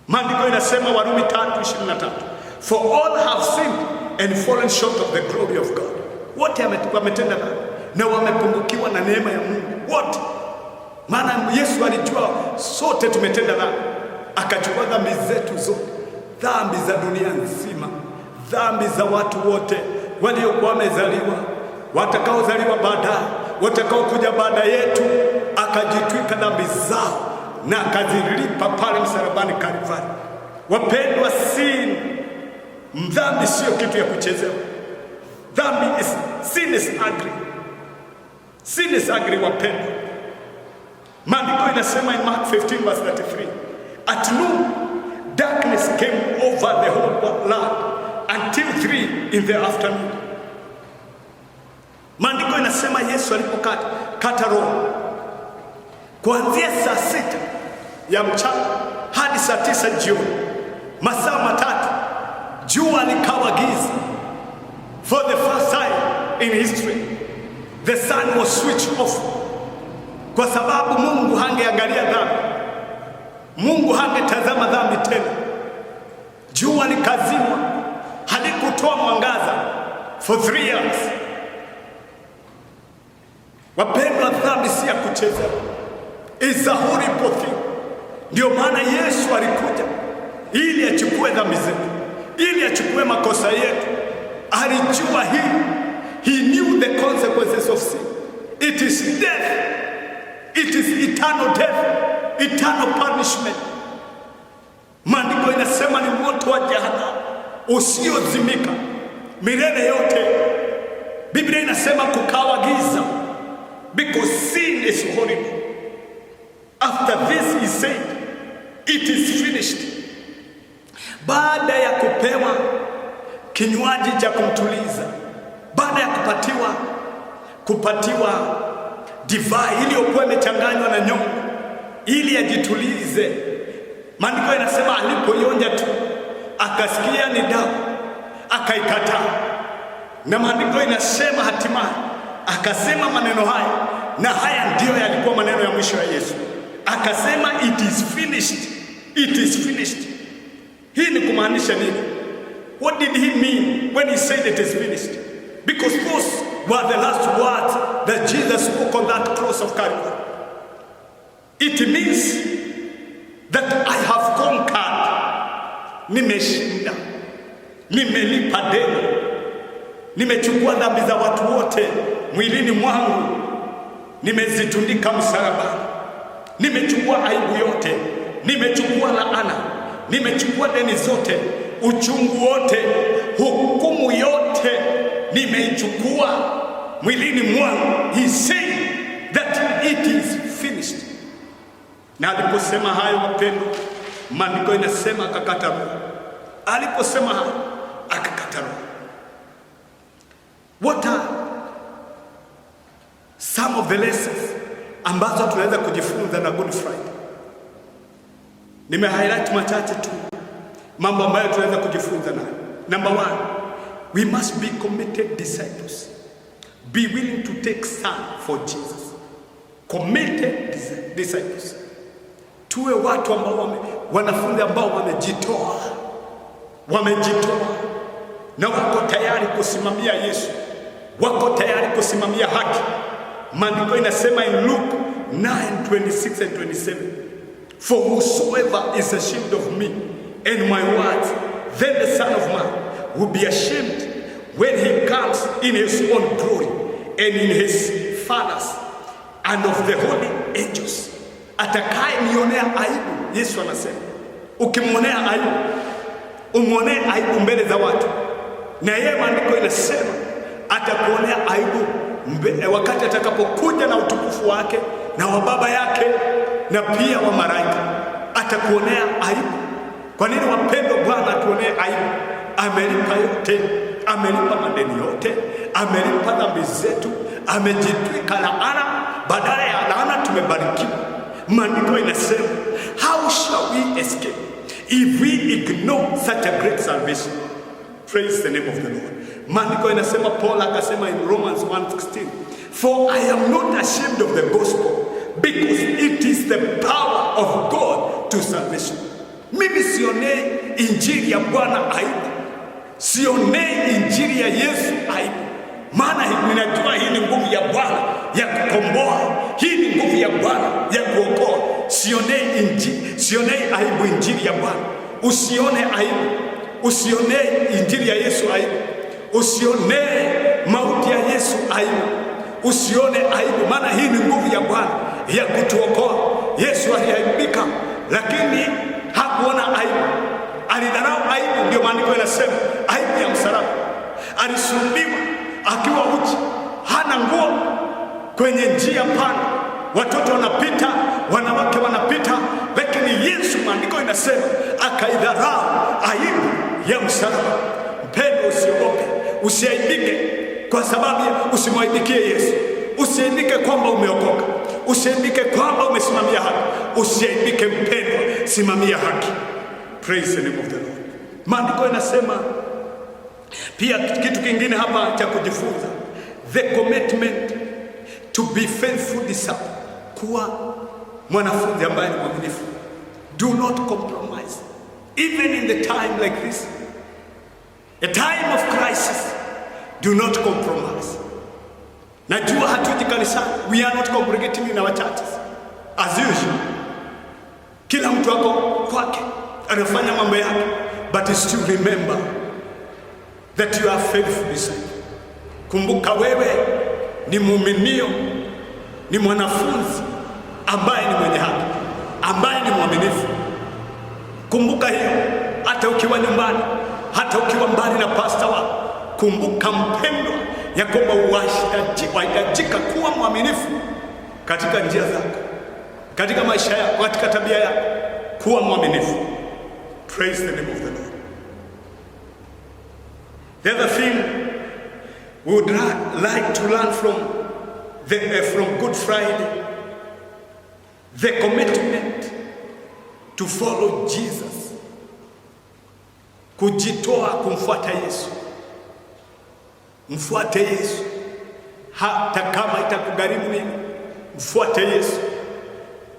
Maandiko inasema Warumi 3:23, for all have sinned and fallen short of the glory of God. Wote wametenda dhambi na wamepungukiwa na neema ya Mungu wote. Maana Yesu alijua sote tumetenda dhambi, akachukua dhambi zetu zote, dhambi za dunia nzima, dhambi za watu wote waliokuwa wamezaliwa, watakaozaliwa baadaye, watakaokuja baada yetu, akajitwika dhambi zao na akazilipa pale msalabani Kalvari. Wapendwa, dhambi sio kitu ya kuchezewa. Sin is ugly. Sin is ugly, wapendwa. Maandiko inasema in Mark 15:33, at noon darkness came over the whole land until 3 in the afternoon. Maandiko inasema Yesu alipokata roho, kuanzia saa 6 ya mchana hadi saa 9 jioni, masaa matatu, jua likawa giza. For the first time in history, the sun was switched off. Kwa sababu Mungu hangeangalia dhambi, Mungu hangetazama dhambi tena. Jua likazimwa, halikutoa mwangaza for 3 years. Wapendwa, dhambi si ya kucheza, is a horrible thing. Ndio maana Yesu alikuja ili achukue dhambi zetu, ili achukue makosa yetu. Alijua hii. He knew the consequences of sin. It is death. It is eternal death, eternal punishment. Maandiko inasema ni moto wa jehanamu usiozimika milele yote. Biblia inasema kukawa giza, because sin is horrible. After this he said, it is finished. Baada ya kupewa kinywaji cha kumtuliza, baada ya kupatiwa divai iliyokuwa imechanganywa na nyongo ili ajitulize, maandiko inasema alipoionja tu akasikia ni damu, akaikataa. Na maandiko inasema hatimaye akasema maneno haya, na haya ndiyo yalikuwa maneno ya mwisho ya Yesu. Akasema it is finished. It is finished. Hii ni kumaanisha nini? What did he mean when he said it is finished? Because those were the last words that Jesus spoke on that cross of Calvary. It means that I have conquered. Nimeshinda. Nimelipa deni. Nimechukua dhambi za watu wote mwilini mwangu, nimezitundika msalabani. Nimechukua aibu yote, nimechukua laana, nimechukua deni zote, uchungu wote, hukumu yote nimeichukua mwilini mwangu. He said that it is finished. Na aliposema hayo, wapendwa, maandiko inasema akakata roho. Aliposema hayo akakata roho. What are some of the lessons ambazo tunaweza kujifunza na Good Friday? Nime-highlight machache tu mambo ambayo tunaweza kujifunza nayo. Number 1, we must be committed disciples. Be willing to take stand for Jesus. Committed disciples. Tuwe watu ambao wanafunzi ambao wamejitoa na wako tayari kusimamia Yesu, wako tayari kusimamia haki. Maandiko inasema in Luke 9:26 and 27, for whosoever is ashamed of me and my words, then the Son of Man will be ashamed when he comes in his own glory and in his Father's and of the holy angels. Atakaye nionea aibu, Yesu anasema, ukimwonea aibu, umwonee aibu mbele za watu, na yeye maandiko inasema atakuonea aibu wakati atakapokuja na utukufu wake na wa Baba yake na pia wa malaika. Atakuonea aibu. Kwa nini, wapendwa? Bwana atuonee aibu. Amelipa yote, amelipa madeni yote, amelipa dhambi zetu, amejitwika laana, badala ya laana tumebarikiwa. Maandiko inasema, how shall we escape if we ignore such a great salvation? Praise the name of the Lord. Maandiko inasema, Paul akasema in Romans 1:16, for I am not ashamed of the gospel, because it is the power of God to salvation. Mimi sionei injili ya Bwana aibu, sionei injili ya Yesu aibu, maana ninajua hii ni nguvu ya Bwana ya kukomboa, hii ni nguvu ya Bwana ya kuokoa. Sionei aibu injili ya Bwana. Usione aibu, usionei injili ya Yesu aibu, usionee mauti ya Yesu aibu, usione aibu, maana hii ni nguvu ya Bwana ya kutuokoa. Yesu aliaibika, lakini hakuona aibu, alidharau aibu. Ndio maandiko yanasema aibu ya msalaba. Alisulubiwa akiwa uchi, hana nguo, kwenye njia pana, watoto wanapita, wanawake wanapita, lakini Yesu, maandiko inasema, akaidharau aibu ya msalaba. Mpendwa, usiogope, usiaibike, kwa sababu usimwaibikie Yesu. Usiaibike kwamba umeokoka, usiaibike kwamba umesimamia haki, usiaibike mpendwa, simamia haki. Praise the name of the Lord. Maandiko yanasema pia kitu kingine hapa cha kujifunza, the commitment to be faithful disciple, kuwa mwanafunzi ambaye ni mwaminifu. Do not compromise, even in the time like this, a time of crisis. Do not compromise. Najua hatuji kanisani, we are not congregating in our churches as usual. Kila mtu wako kwake anafanya mambo yake, but still remember that you are faithful disciple. Kumbuka wewe ni muumini, ni mwanafunzi ambaye ni mwenye haki, ambaye ni mwaminifu. Kumbuka hiyo, hata ukiwa nyumbani, hata ukiwa mbali na pastor wako. Kumbuka mpendwa, ya kwamba wahitajika kuwa mwaminifu katika njia zako, katika maisha yako, katika tabia yako, kuwa mwaminifu. Praise the name of the Lord. The other thing we would like to learn from Good Friday, the commitment to follow Jesus, kujitoa kumfuata Yesu. Mfuate Yesu hata kama itakugharimu nini. Mfuate Yesu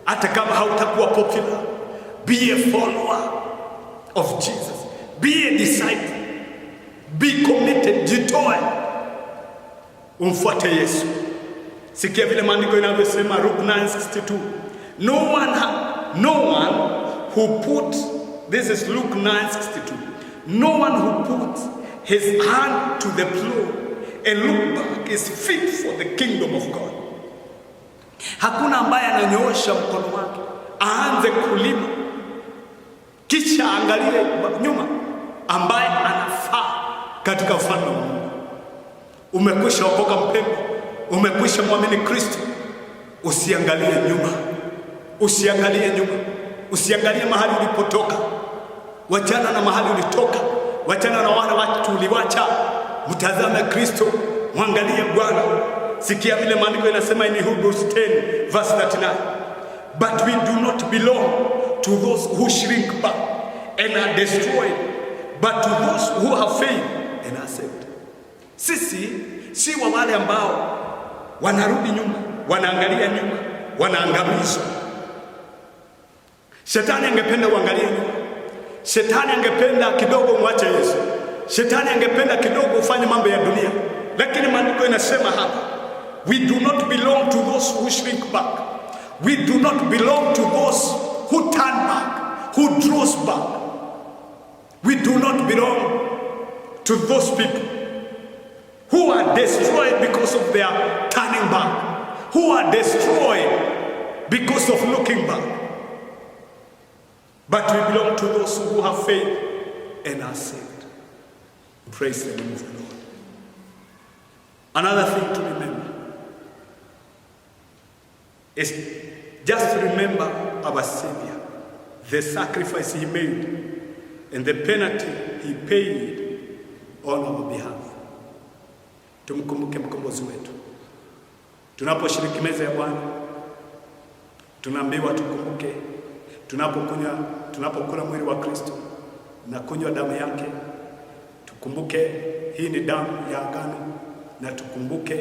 hata kama hautakuwa popular. Be a follower of Jesus, be a disciple, be committed. Jitoe umfuate Yesu. Sikia vile maandiko inavyosema, Luke 9:62. No one who put, this is Luke 9:62. No one who puts his hand to the plow and look back is fit for the kingdom of God. Hakuna ambaye ananyoosha mkono wake aanze kulima kisha angalie nyuma, ambaye anafaa katika ufalme wa Mungu. Umekwisha okoka mpendwa, umekwisha muamini Kristo, usiangalie nyuma, usiangalie nyuma, usiangalie mahali ulipotoka. Wachana na mahali ulitoka, wachana na wale watu uliwacha, mtazame Kristo, mwangalie Bwana. Sikia vile maandiko inasema in Hebrews 10 verse 39, but we do not belong to those who shrink back and are destroyed, but to those who have faith and are saved. Sisi si wa wale ambao wanarudi nyuma, wanaangalia nyuma, wanaangamizwa. Shetani angependa uangalie nyuma. Shetani angependa kidogo mwache Yesu. Shetani angependa kidogo ufanye mambo ya dunia. Lakini maandiko inasema hapa, we do not belong to those who shrink back. We do not belong to those who turn back, who draws back. We do not belong to those people who are destroyed because of their turning back, who are destroyed because of looking back. But we belong to those who have faith and are saved. Praise the name of the Lord. Another thing to remember is just remember our Savior, the sacrifice He made and the penalty He paid on our behalf. Tumkumbuke mkombozi wetu. Tunaposhiriki meza ya Bwana, tunaambiwa tukumbuke, tunapokula mwili wa Kristo na kunywa damu yake, tukumbuke hii ni damu ya agano, na tukumbuke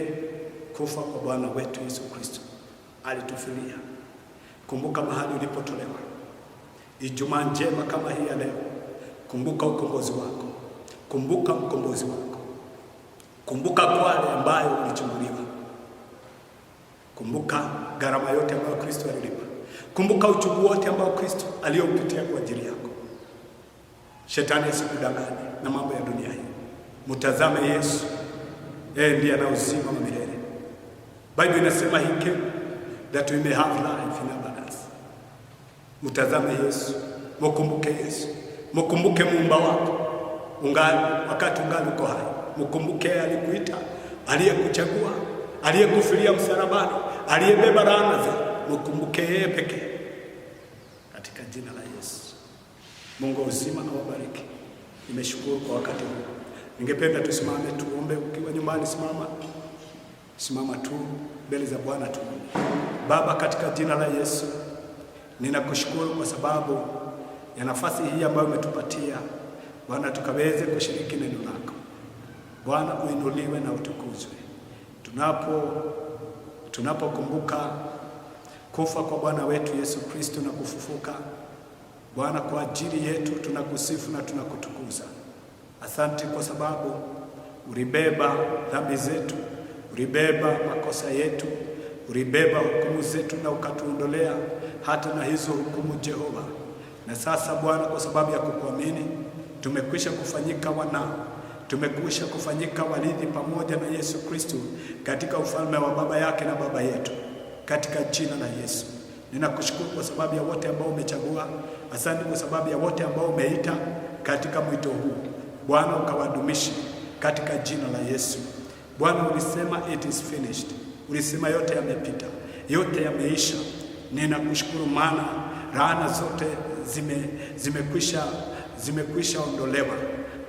kufa kwa Bwana wetu Yesu Kristo. Alitufilia. Kumbuka mahali ulipotolewa. Ijumaa njema kama hii ya leo, kumbuka ukombozi wako, kumbuka mkombozi wako, kumbuka wale ambayo ulichunguliwa, kumbuka gharama yote ambayo Kristo alilipa, kumbuka uchungu wote ambao Kristo aliopitia kwa ajili yako. Shetani asikudanganye na mambo ya dunia hii. Mtazame Yesu, yeye ndiye ana uzima wa milele. Biblia inasema he came that we may have life in abundance. Mtazame Yesu, mkumbuke Yesu, mkumbuke muumba wako wakati ungali uko hai. Mkumbuke alikuita, aliyekuchagua, aliyekufilia msalabani, aliyebeba laana zako. Mkumbuke yeye pekee, katika jina la Yesu. Mungu uzima na wabariki. Nimeshukuru kwa wakati huu. Ningependa tusimame tuombe. Ukiwa nyumbani, simama tu mbele za Bwana tu. Baba, katika jina la Yesu, ninakushukuru kwa sababu ya nafasi hii ambayo umetupatia Bwana, tukaweze kushiriki neno lako. Bwana, uinuliwe na utukuzwe. Tunapokumbuka kufa kwa Bwana wetu Yesu Kristo na kufufuka, Bwana, kwa ajili yetu tunakusifu na tunakutukuza. Asante kwa sababu ulibeba dhambi zetu, ulibeba makosa yetu, ulibeba hukumu zetu na ukatuondolea hata na hizo hukumu, Jehova. Na sasa Bwana, kwa sababu ya kukuamini, tumekwisha kufanyika wanao, tumekwisha kufanyika warithi pamoja na Yesu Kristo katika ufalme wa baba yake na baba yetu, katika jina la Yesu. Ninakushukuru kwa sababu ya wote ambao umechagua. Asante kwa sababu ya wote ambao umeita katika mwito huu. Bwana, ukawadumishe katika jina la Yesu. Bwana, ulisema it is finished. Ulisema yote yamepita, yote yameisha. Ninakushukuru maana laana zote zimekwisha ondolewa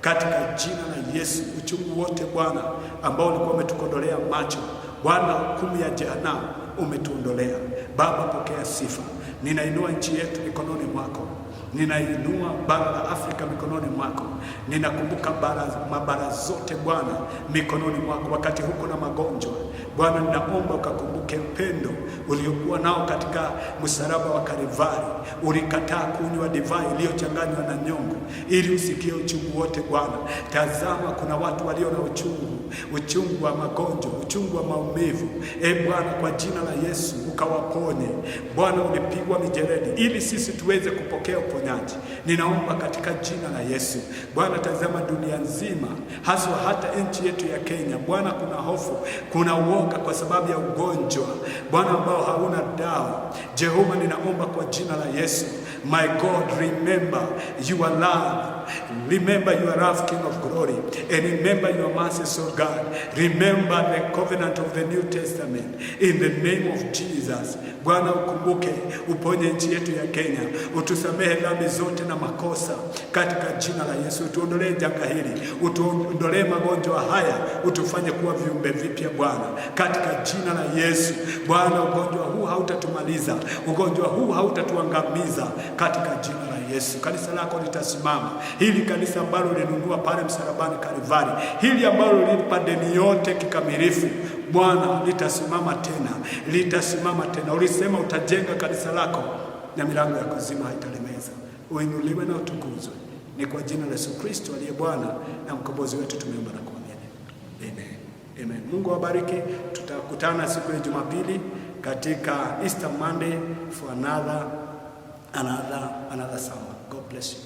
katika jina la Yesu. Uchungu wote Bwana ambao ulikuwa umetukondolea macho, Bwana, hukumu ya jehanamu umetuondolea. Baba, pokea sifa. Ninainua nchi yetu mikononi mwako. Ninainua bara la Afrika mikononi mwako. Ninakumbuka mabara zote Bwana mikononi mwako. Wakati huko na magonjwa Bwana, ninaomba ukakumbuke upendo uliokuwa nao katika msalaba wa Kalvari. Ulikataa kunywa divai iliyochanganywa na nyongo ili usikie uchungu wote Bwana. Tazama, kuna watu walio na uchungu wa magonjwa, uchungu wa maumivu. Bwana, kwa jina la Yesu ukawaponye. Bwana, ulipigwa mijeledi ili sisi tuweze kupokea uponyaji. Ninaomba katika jina la Yesu. Bwana, tazama dunia nzima, haswa hata nchi yetu ya Kenya. Bwana, kuna hofu, kuna uoga kwa sababu ya ugonjwa Bwana ambao hauna dawa. Jehova, ninaomba kwa jina la Yesu. My God, remember your love. Remember your love, King of glory. And remember your mercy, O God. Remember the covenant of the New Testament. In the name of Jesus. Bwana, ukumbuke, uponye nchi yetu ya Kenya. Utusamehe dhambi zote na makosa katika jina la Yesu. Utuondolee janga hili, utuondolee magonjwa haya, utufanye kuwa viumbe vipya Bwana, katika jina la Yesu. Bwana, ugonjwa huu hautatumaliza, ugonjwa huu hautatuangamiza katika jina la Yesu. Kanisa lako litasimama, hili kanisa ambalo ulinunua pale msalabani Kalvari, hili ambalo lilipa deni yote kikamilifu Bwana, litasimama tena, litasimama tena. Ulisema utajenga kanisa lako na milango ya kuzimu haitalemeza. Uinuliwe na utukuzwe. Ni kwa jina la Yesu Kristo aliye Bwana na mkombozi wetu tumeomba na kuamini. Amen. Amen. Mungu awabariki. Tutakutana siku ya Jumapili katika Easter Monday for another sermon. God bless you.